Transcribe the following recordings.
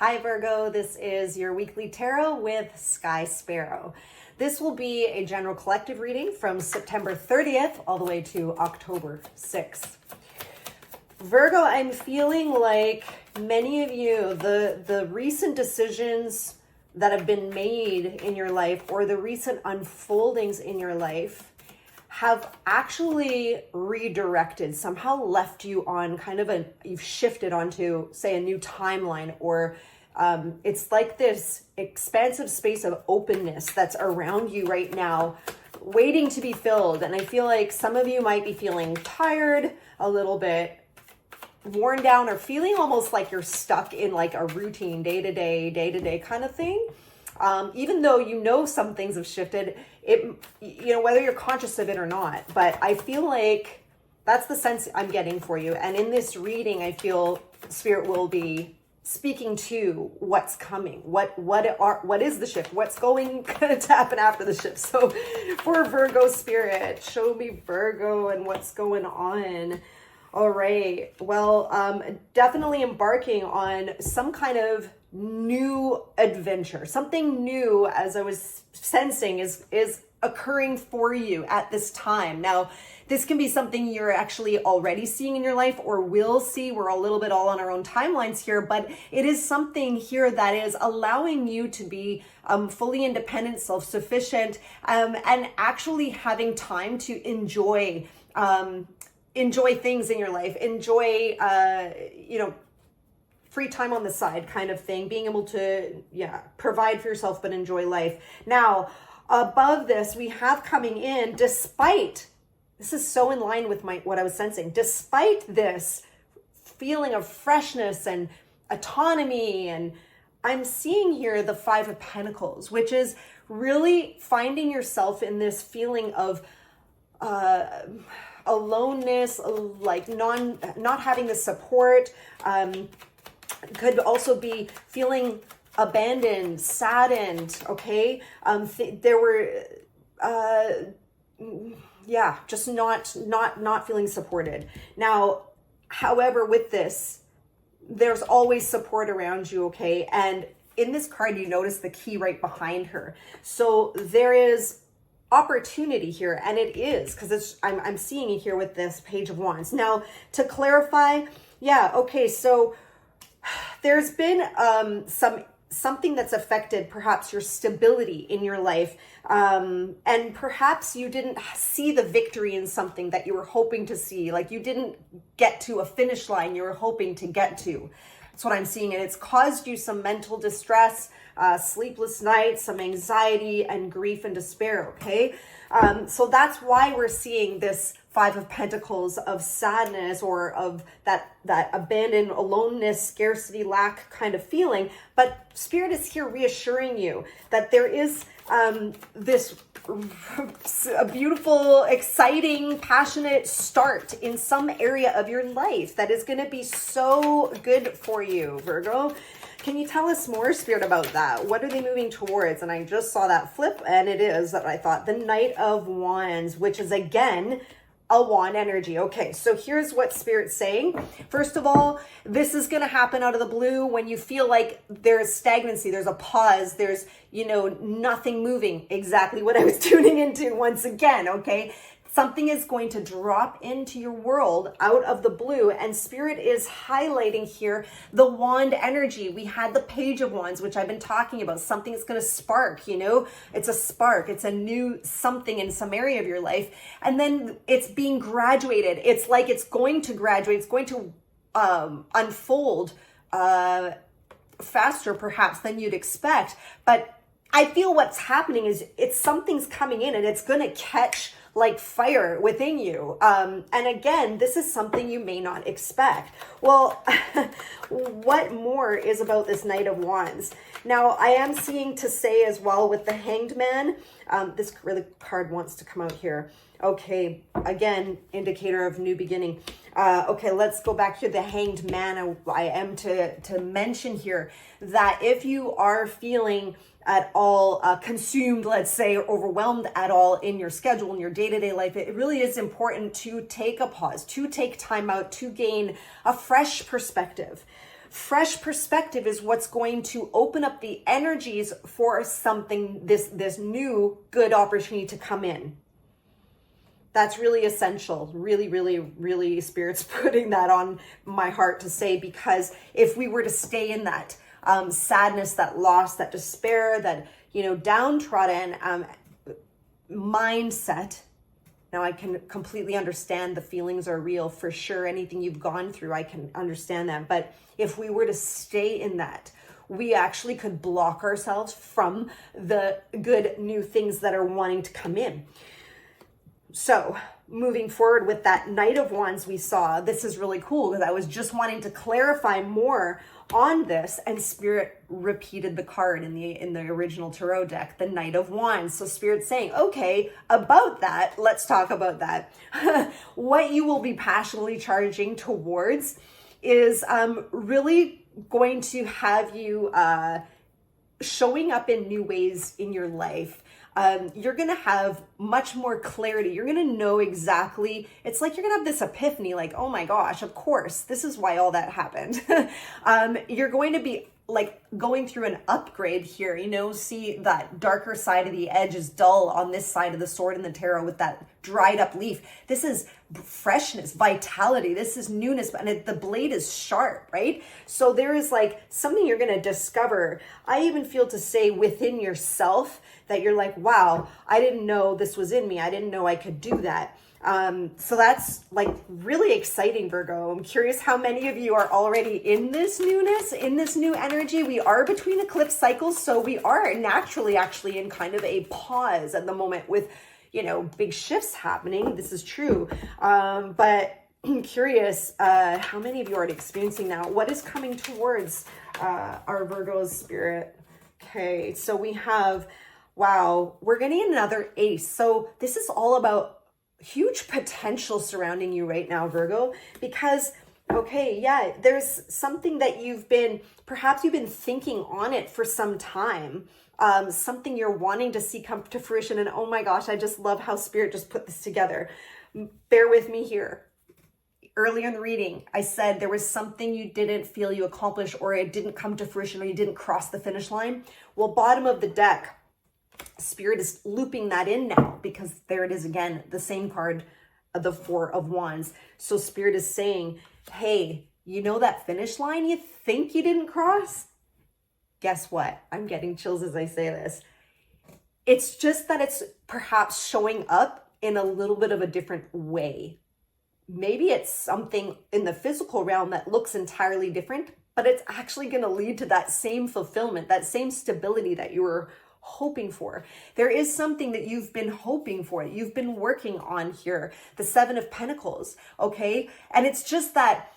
Hi Virgo, this is your weekly tarot with Sparrow. This will be a general collective reading from September 30th all the way to October 6th. Virgo, I'm feeling like many of you, the recent decisions that have been made in your life or the recent unfoldings in your life have actually redirected, somehow left you on you've shifted onto, say, a new timeline, or it's like this expansive space of openness that's around you right now, waiting to be filled. And I feel like some of you might be feeling tired, a little bit worn down, or feeling almost like you're stuck in like a routine day-to-day kind of thing. Even though you know some things have shifted, whether you're conscious of it or not. But I feel like that's the sense I'm getting for you. And in this reading, I feel Spirit will be speaking to what's coming. What is the shift? What's going to happen after the shift? So for Virgo Spirit, show me Virgo and what's going on. All right. Well, definitely embarking on some kind of new adventure. Something new, as I was sensing, is occurring for you at this time. Now, this can be something you're actually already seeing in your life or will see. We're a little bit all on our own timelines here, but it is something here that is allowing you to be fully independent, self-sufficient, and actually having time to enjoy things in your life, enjoy, free time on the side kind of thing, being able to, provide for yourself, but enjoy life. Now, above this, we have coming in, this is so in line with what I was sensing, despite this feeling of freshness and autonomy, and I'm seeing here the Five of Pentacles, which is really finding yourself in this feeling of, aloneness, like not having the support. Could also be feeling abandoned, saddened. Okay, there were, just not feeling supported. Now, however, with this, there's always support around you. Okay, and in this card, you notice the key right behind her. So there is opportunity here, and it is because I'm seeing it here with this Page of Wands. Now, to clarify, so there's been something that's affected perhaps your stability in your life, and perhaps you didn't see the victory in something that you were hoping to see, like you didn't get to a finish line you were hoping to get to. That's what I'm seeing, and it's caused you some mental distress, sleepless nights, some anxiety and grief and despair. Okay, so that's why we're seeing this Five of Pentacles of sadness, or of that abandoned, aloneness, scarcity, lack kind of feeling. But Spirit is here reassuring you that there is a beautiful, exciting, passionate start in some area of your life that is going to be so good for you, Virgo. Can you tell us more, Spirit, about that? What are they moving towards? And I just saw that flip, and it is that I thought the Knight of Wands, which is again a wand energy. Okay, so here's what Spirit's saying. First of all, this is going to happen out of the blue when you feel like there's stagnancy, there's a pause, there's, nothing moving. Exactly what I was tuning into once again, okay? Something is going to drop into your world out of the blue, and Spirit is highlighting here the wand energy. We had the Page of Wands, which I've been talking about. Something is going to spark, it's a spark. It's a new something in some area of your life. And then it's being graduated. It's like it's going to graduate. It's going to unfold faster perhaps than you'd expect. But I feel what's happening is something's coming in, and it's going to catch like fire within you. And again, this is something you may not expect. Well, what more is about this Knight of Wands? Now, I am seeing to say as well with the Hanged Man, this really card wants to come out here. Okay, again, indicator of new beginning. Okay, let's go back to the Hanged Man. I am to mention here that if you are feeling at all consumed, let's say, or overwhelmed at all in your schedule, in your day-to-day life, it really is important to take a pause, to take time out, to gain a fresh perspective. fresh perspective is what's going to open up the energies for something, this new good opportunity to come in. That's really essential. Really, really, really, Spirit's putting that on my heart to say, because if we were to stay in that sadness, that loss, that despair, that, downtrodden mindset. Now, I can completely understand the feelings are real for sure. Anything you've gone through, I can understand that. But if we were to stay in that, we actually could block ourselves from the good new things that are wanting to come in. So moving forward with that Knight of Wands we saw, this is really cool because I was just wanting to clarify more on this, and Spirit repeated the card in the original tarot deck, the Knight of Wands. So Spirit's saying, okay, about that, let's talk about that. What you will be passionately charging towards is really going to have you showing up in new ways in your life. You're going to have much more clarity. You're going to know exactly, it's like you're going to have this epiphany, like, oh my gosh, of course, this is why all that happened. You're going to be like going through an upgrade here, see that darker side of the edge is dull on this side of the sword in the tarot with that dried up leaf. This is freshness, vitality. This is newness, and the blade is sharp, right? So there is like something you're going to discover. I even feel to say within yourself that you're like, wow, I didn't know this was in me. I didn't know I could do that. So that's like really exciting, Virgo. I'm curious how many of you are already in this newness, in this new energy. We are between eclipse cycles, so we are naturally actually in kind of a pause at the moment with, big shifts happening. This is true. But I'm curious, how many of you are already experiencing now? What is coming towards our Virgo's Spirit? Okay, so we have, wow, we're getting another ace. So this is all about huge potential surrounding you right now, Virgo, because, okay, yeah, there's something that perhaps you've been thinking on it for some time, something you're wanting to see come to fruition. And oh my gosh, I just love how Spirit just put this together. Bear with me here. Earlier in the reading, I said there was something you didn't feel you accomplished, or it didn't come to fruition, or you didn't cross the finish line. Well, bottom of the deck, Spirit is looping that in now, because there it is again, the same card, the Four of Wands. So Spirit is saying, hey, that finish line you think you didn't cross? Guess what? I'm getting chills as I say this. It's just that it's perhaps showing up in a little bit of a different way. Maybe it's something in the physical realm that looks entirely different, but it's actually going to lead to that same fulfillment, that same stability that you were hoping for. There is something that you've been hoping for, you've been working on here, the Seven of Pentacles, okay? And it's just that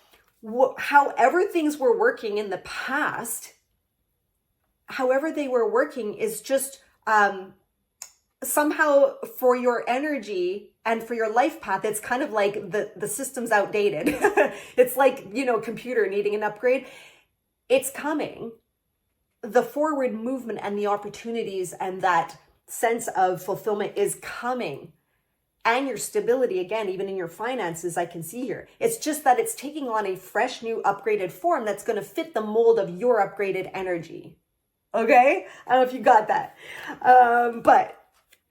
however things were working in the past, however they were working is just somehow for your energy and for your life path, it's kind of like the system's outdated. It's like, computer needing an upgrade. It's coming. The forward movement and the opportunities and that sense of fulfillment is coming. And your stability, again, even in your finances, I can see here. It's just that it's taking on a fresh, new, upgraded form that's going to fit the mold of your upgraded energy. Okay? I don't know if you got that. But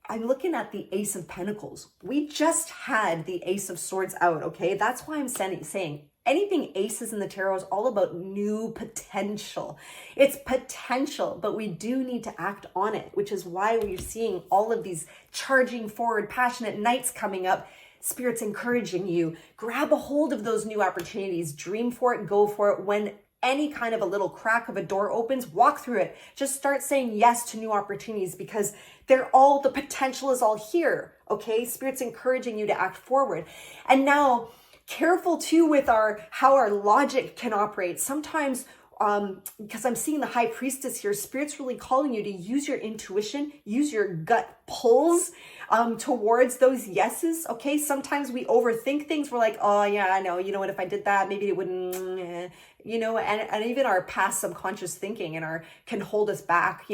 I'm looking at the Ace of Pentacles. We just had the Ace of Swords out, okay? That's why I'm saying anything aces in the tarot is all about new potential. It's potential, but we do need to act on it, which is why we're seeing all of these charging forward, passionate nights coming up. Spirit's encouraging you. Grab a hold of those new opportunities. Dream for it, go for it. When any kind of a little crack of a door opens, walk through it. Just start saying yes to new opportunities, because the potential is all here, okay? Spirit's encouraging you to act forward. And now, careful too with how our logic can operate. Sometimes, because I'm seeing the High Priestess here, Spirit's really calling you to use your intuition, use your gut pulls towards those yeses, okay? Sometimes we overthink things. We're like, oh yeah, I know, you know what, if I did that, maybe it wouldn't, and even our past subconscious thinking can hold us back,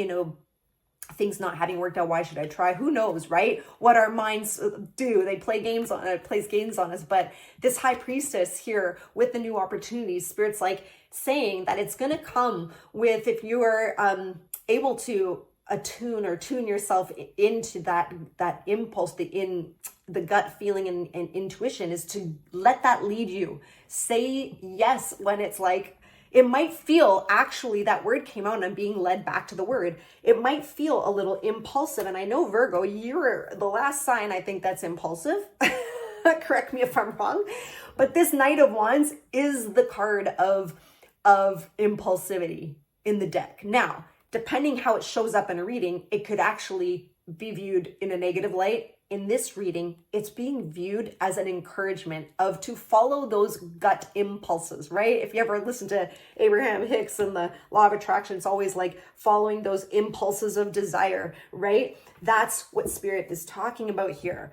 things not having worked out. Why should I try? Who knows, right? What our minds do. They play games on it, plays games on us. But this high priestess here with the new opportunities, Spirit's like saying that it's going to come with, if you are able to attune or tune yourself into that impulse, the gut feeling and intuition, is to let that lead you. Say yes when it's like, it might feel, actually, that word came out and I'm being led back to the word. It might feel a little impulsive. And I know, Virgo, you're the last sign I think that's impulsive. Correct me if I'm wrong. But this Knight of Wands is the card of impulsivity in the deck. Now, depending how it shows up in a reading, it could actually be viewed in a negative light. In this reading, it's being viewed as an encouragement to follow those gut impulses, right? If you ever listen to Abraham Hicks and the law of attraction, it's always like following those impulses of desire, right? That's what Spirit is talking about here.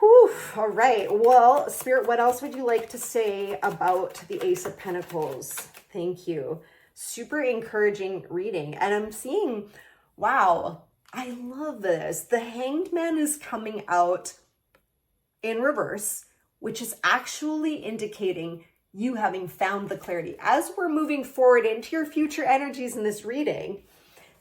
Whew, all right. Well, Spirit, what else would you like to say about the Ace of Pentacles? Thank you. Super encouraging reading. And I'm seeing, wow, I love this. The Hanged Man is coming out in reverse, which is actually indicating you having found the clarity. As we're moving forward into your future energies in this reading,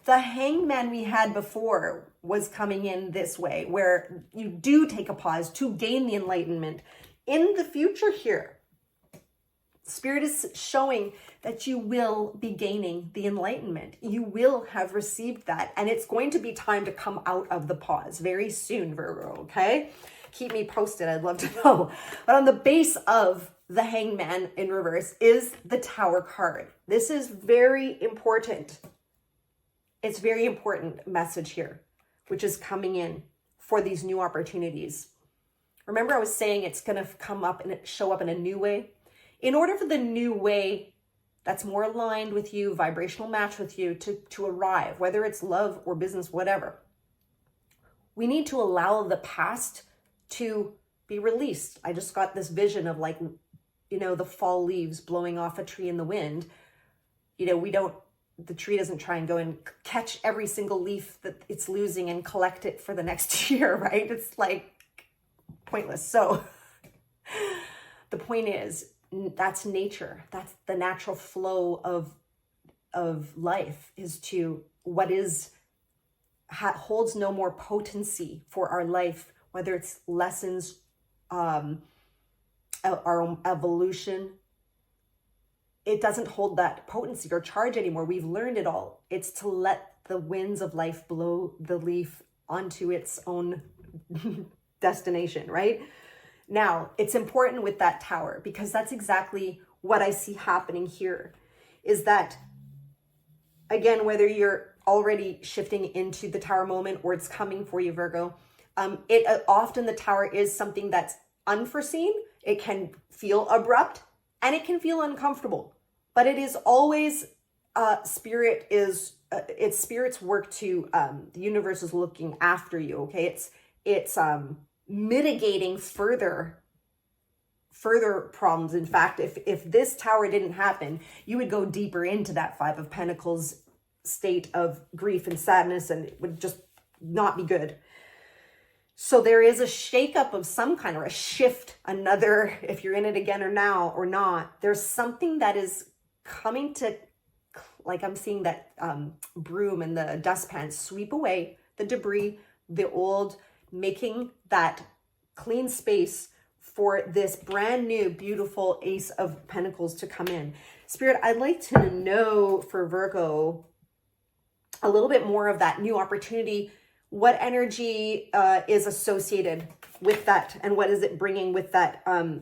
the Hanged Man we had before was coming in this way, where you do take a pause to gain the enlightenment. In the future here, Spirit is showing that you will be gaining the enlightenment. You will have received that. And it's going to be time to come out of the pause very soon, Virgo, okay? Keep me posted. I'd love to know. But on the base of the Hanged Man in reverse is the Tower card. This is very important. It's very important message here, which is coming in for these new opportunities. Remember I was saying it's going to come up and show up in a new way? In order for the new way that's more aligned with you, vibrational match with you to arrive, whether it's love or business, whatever, we need to allow the past to be released. I just got this vision of, like, you know, the fall leaves blowing off a tree in the wind. You know, the tree doesn't try and go and catch every single leaf that it's losing and collect it for the next year, right? It's like pointless. So the point is, that's nature. That's the natural flow of life, is to what is holds no more potency for our life, whether it's lessons, our evolution. It doesn't hold that potency or charge anymore. We've learned it all. It's to let the winds of life blow the leaf onto its own destination, right? Now, it's important with that Tower, because that's exactly what I see happening here, is that, again, whether you're already shifting into the Tower moment or it's coming for you, Virgo, often the Tower is something that's unforeseen. It can feel abrupt and it can feel uncomfortable, but it is always, it's Spirit's work to, the universe is looking after you, okay? It's mitigating further problems. In fact, if this Tower didn't happen, you would go deeper into that Five of Pentacles state of grief and sadness, and it would just not be good. So there is a shakeup of some kind, or a shift, another, if you're in it again or now or not, there's something that is coming to, like I'm seeing that broom and the dustpan sweep away the debris, the old, making that clean space for this brand new, beautiful Ace of Pentacles to come in. Spirit, I'd like to know for Virgo a little bit more of that new opportunity. What energy is associated with that, and what is it bringing with that? I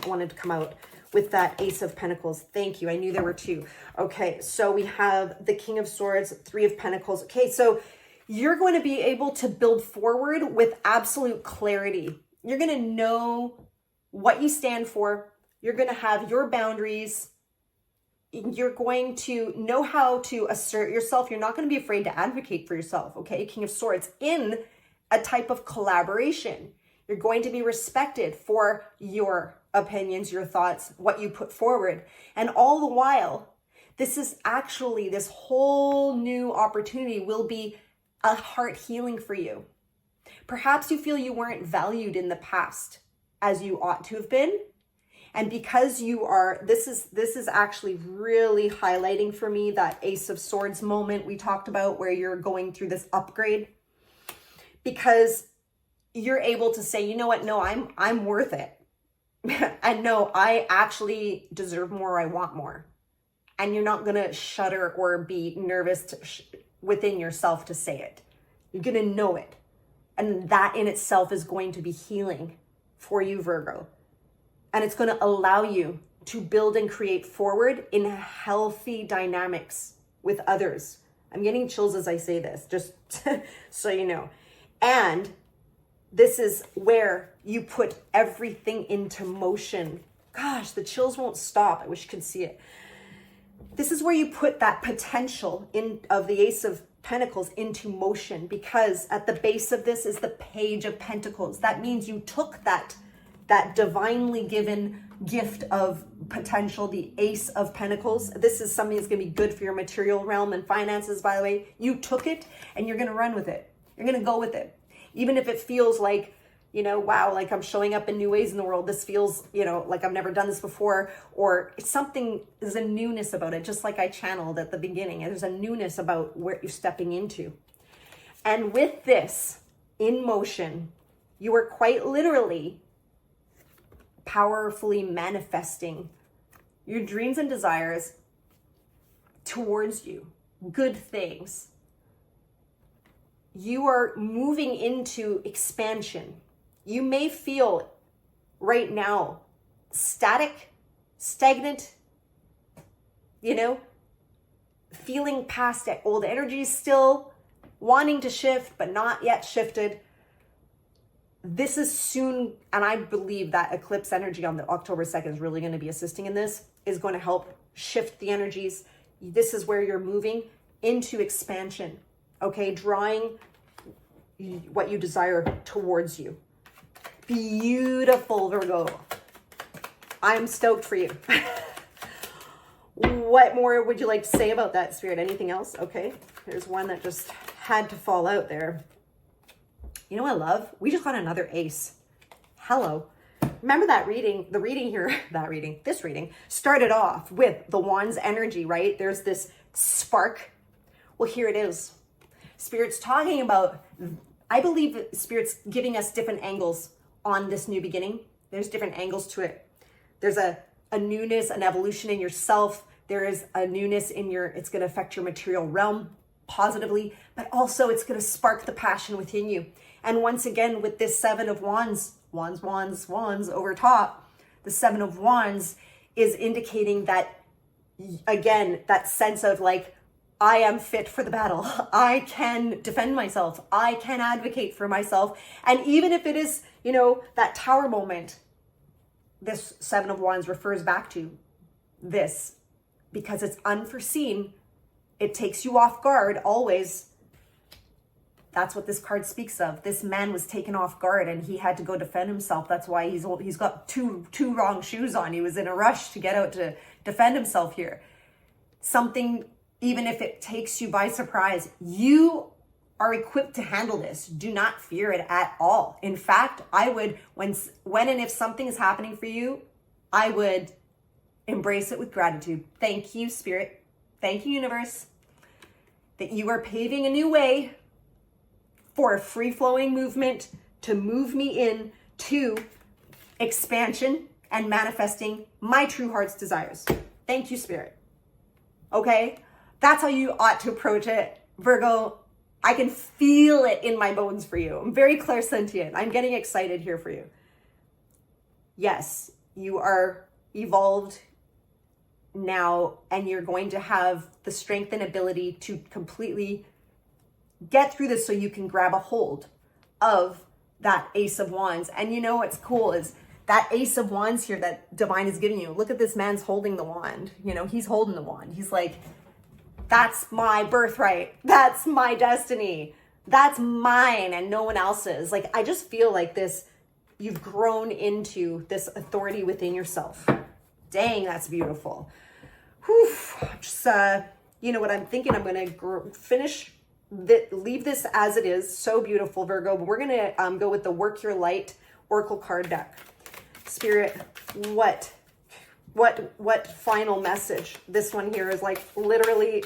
wanted to come out with that Ace of Pentacles. Thank you. I knew there were two. Okay, so we have the King of Swords, Three of Pentacles. Okay, so you're going to be able to build forward with absolute clarity. You're going to know what you stand for. You're going to have your boundaries. You're going to know how to assert yourself. You're not going to be afraid to advocate for yourself, okay? King of Swords, in a type of collaboration. You're going to be respected for your opinions, your thoughts, what you put forward. And all the while, this whole new opportunity will be a heart healing for you. Perhaps you feel you weren't valued in the past as you ought to have been. And because you are, this is actually really highlighting for me that Ace of Swords moment we talked about where you're going through this upgrade. Because you're able to say, you know what, no, I'm worth it. And no, I actually deserve more, I want more. And you're not gonna shudder or be nervous within yourself to say it. You're gonna know it. And that in itself is going to be healing for you, Virgo. And it's gonna allow you to build and create forward in healthy dynamics with others. I'm getting chills as I say this, just so you know. And this is where you put everything into motion. Gosh, the chills won't stop. I wish you could see it. This is where you put that potential of the Ace of Pentacles into motion, because at the base of this is the Page of Pentacles. That means you took that divinely given gift of potential, the Ace of Pentacles. This is something that's going to be good for your material realm and finances, by the way. You took it and you're going to run with it. You're going to go with it. Even if it feels like, you know, wow, like I'm showing up in new ways in the world. This feels, you know, like I've never done this before, or something, there's a newness about it, just like I channeled at the beginning. And there's a newness about where you're stepping into. And with this in motion, you are quite literally powerfully manifesting your dreams and desires towards you, good things. You are moving into expansion. You may feel right now static, stagnant, you know, feeling past old energies still, wanting to shift, but not yet shifted. This is soon, and I believe that eclipse energy on the October 2nd is really going to be assisting in this, is going to help shift the energies. This is where you're moving into expansion. Okay, drawing what you desire towards you. Beautiful, Virgo. I'm stoked for you. What more would you like to say about that, Spirit? Anything else? Okay, here's one that just had to fall out there. You know what I love? We just got another ace. Hello. Remember that reading, this reading started off with the Wands energy, right? There's this spark. Well, here it is. Spirit's talking about, I believe that Spirit's giving us different angles on this new beginning. There's different angles to it. There's a newness, an evolution in yourself. There is a newness in it's going to affect your material realm positively, but also it's going to spark the passion within you. And once again, with this Seven of Wands, wands over top, the Seven of Wands is indicating that, again, that sense of like, I am fit for the battle. I can defend myself. I can advocate for myself. And even if it is, you know, that tower moment, this Seven of Wands refers back to this because it's unforeseen. It takes you off guard always. That's what this card speaks of. This man was taken off guard and he had to go defend himself. That's why he's got two wrong shoes on. He was in a rush to get out to defend himself here. Something, even if it takes you by surprise, you are equipped to handle this. Do not fear it at all. In fact, I would, when and if something is happening for you, I would embrace it with gratitude. Thank you, Spirit. Thank you, Universe, that you are paving a new way for a free-flowing movement to move me in to expansion and manifesting my true heart's desires. Thank you, Spirit. Okay? That's how you ought to approach it, Virgo. I can feel it in my bones for you. I'm very clairsentient. I'm getting excited here for you. Yes, you are evolved now, and you're going to have the strength and ability to completely get through this so you can grab a hold of that Ace of Wands. And you know what's cool is that Ace of Wands here that Divine is giving you. Look at this man's holding the wand. You know, he's holding the wand. He's like, that's my birthright. That's my destiny. That's mine and no one else's. Like, I just feel like this, you've grown into this authority within yourself. Dang, that's beautiful. Whew. Just, you know what I'm thinking? I'm going to finish leave this as it is. So beautiful, Virgo. But we're going to go with the Work Your Light Oracle card deck. Spirit, what final message? This one here is like literally,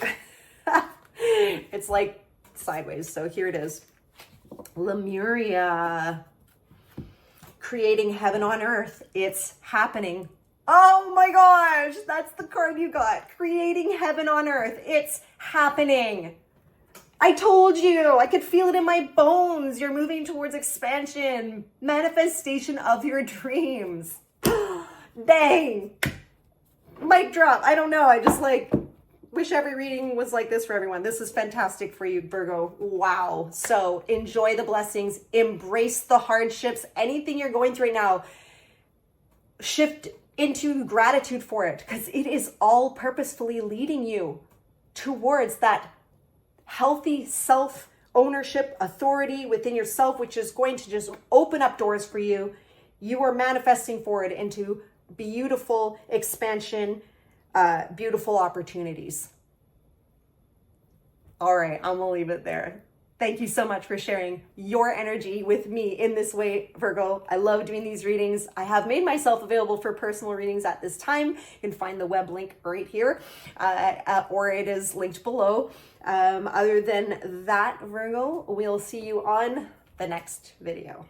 it's like sideways. So here it is. Lemuria, creating heaven on earth. It's happening. Oh my gosh, that's the card you got. Creating heaven on earth. It's happening. I told you, I could feel it in my bones. You're moving towards expansion, manifestation of your dreams. Dang. Mic drop. I don't know. I just like wish every reading was like this for everyone. This is fantastic for you, Virgo. Wow. So enjoy the blessings, embrace the hardships, anything you're going through right now, shift into gratitude for it, because it is all purposefully leading you towards that healthy self-ownership, authority within yourself, which is going to just open up doors for you. You are manifesting forward into beautiful expansion, beautiful opportunities. All right, I'm gonna leave it there. Thank you so much for sharing your energy with me in this way, Virgo. I love doing these readings. I have made myself available for personal readings at this time. You can find the web link right here, or it is linked below. Other than that, Virgo, we'll see you on the next video.